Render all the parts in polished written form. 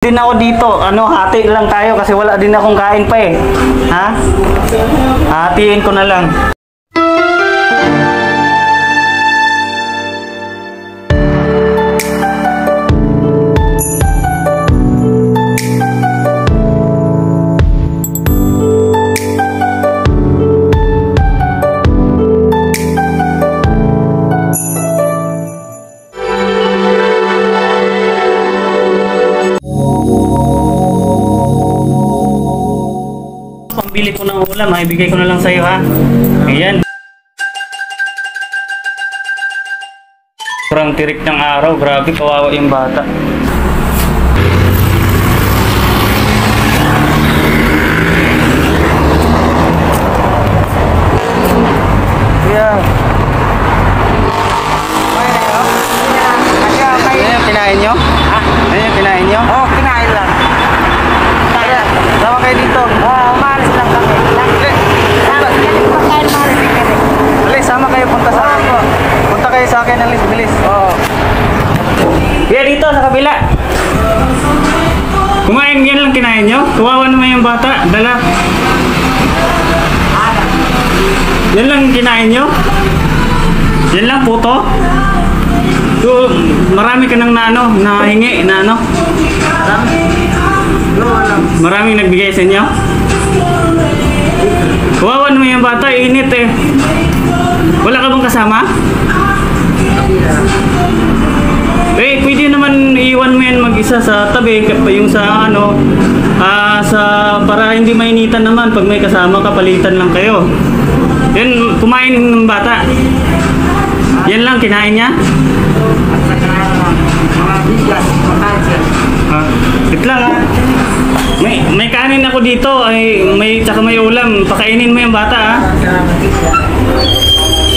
Din ako dito, hati lang tayo kasi wala din akong kain pa eh. Ha? Hatiin ko na lang. Pambili ko ng ulam, ibigay ko na lang sa'yo ha. Ayan. Sobrang tirik ng araw, grabe, kawawa yung bata. Yeah. Ano yung kinain nyo? Ha? Ano yung kinain nyo? Oo, kinain lang. Sama kayo dito. Umalis lang kami. Alis, sama kayo, punta sa akin. Punta kayo sa akin, alis, bilis. Oo. Kaya dito, sa kabila. Kumain, yan lang kinain nyo? Kawawa naman yung bata, dala. Yan lang kinain nyo? Yan lang, puto? So, marami ka nang nahingi, Maraming nagbigay sa inyo? Kawawa naman yung bata, init eh. Wala ka bang kasama? Eh, pwede naman iwan mo yan mag-isa sa tabi, yung sa para hindi mainitan naman. Pag may kasama ka, palitan lang kayo. Yan, kumain ng bata. Yan lang, kinain niya? Wait lang ha. May kanin ako dito, tsaka may ulam. Pakainin mo yung bata ha.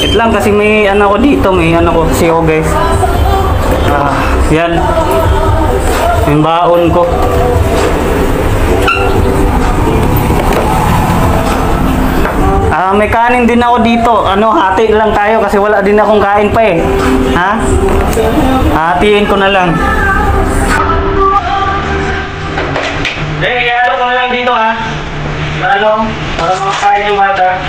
Wait lang kasi may ako dito, may ko siyo guys. Yan. Yung baon ko. May kanin din ako dito. Hati lang tayo kasi wala din akong kain pa eh. Ha? Hatiin ko na lang. Ihalo ko na lang dito ha. Para makakain yung bata.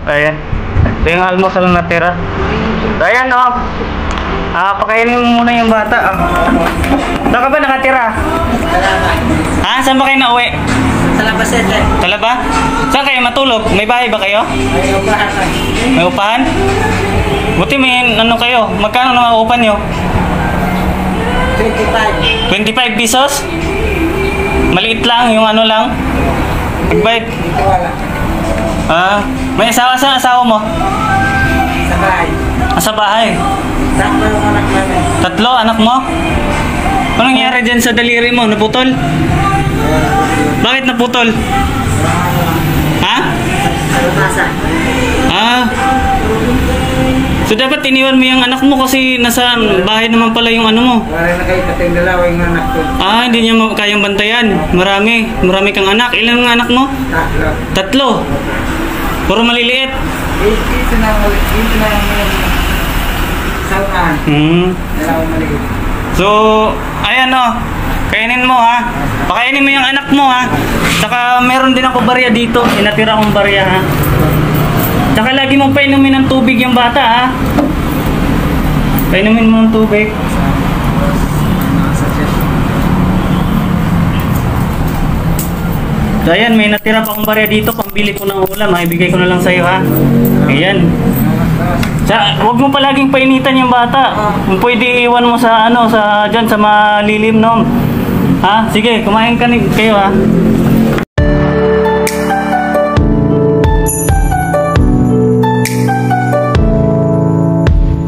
Ayan. Ito yung almusal na natira. Ayan pakainin mo muna yung bata. Saan ka ba nakatira? Saan ba kayo nauwi? Sa labas ito. Talaba? Saan kayo matulog? May bahay ba kayo? May upahan. May upahan? Buti may kayo? Magkano na upan nyo? 25. 25 pesos? Maliit lang, yung lang? Nagbayad? Wala. May asawa sa asawa mo? Sa bahay. Sa bahay? Tatlo yung anak namin. Tatlo, anak mo? Anong nangyari dyan sa daliri mo? Naputol? Bakit naputol? Ha? So dapat iniwan mo yung anak mo kasi nasa bahay naman pala yung mo. Wala na kayo kating dalawa yung anak ko. Hindi niya kayang bantayan. Marami kang anak. Ilan ang anak mo? Tatlo. Puro maliliit. Dito na yung saunahan. Dalawang maliit. So, ayan kainin mo ha. Pakainin mo yung anak mo ha. Saka meron din ako barya dito. Inatira akong barya ha. Saka lagi mo painumin ng tubig yung bata ha. Painumin mo ng tubig. So ayan, may natira pa akong barya dito. Pambili ko ng ulam, ibigay ko na lang sa'yo ha. Ayan. Huwag mo palaging painitan yung bata. Kung pwede iwan mo sa dyan sa malilim Ha? Sige, kumain kayo ha.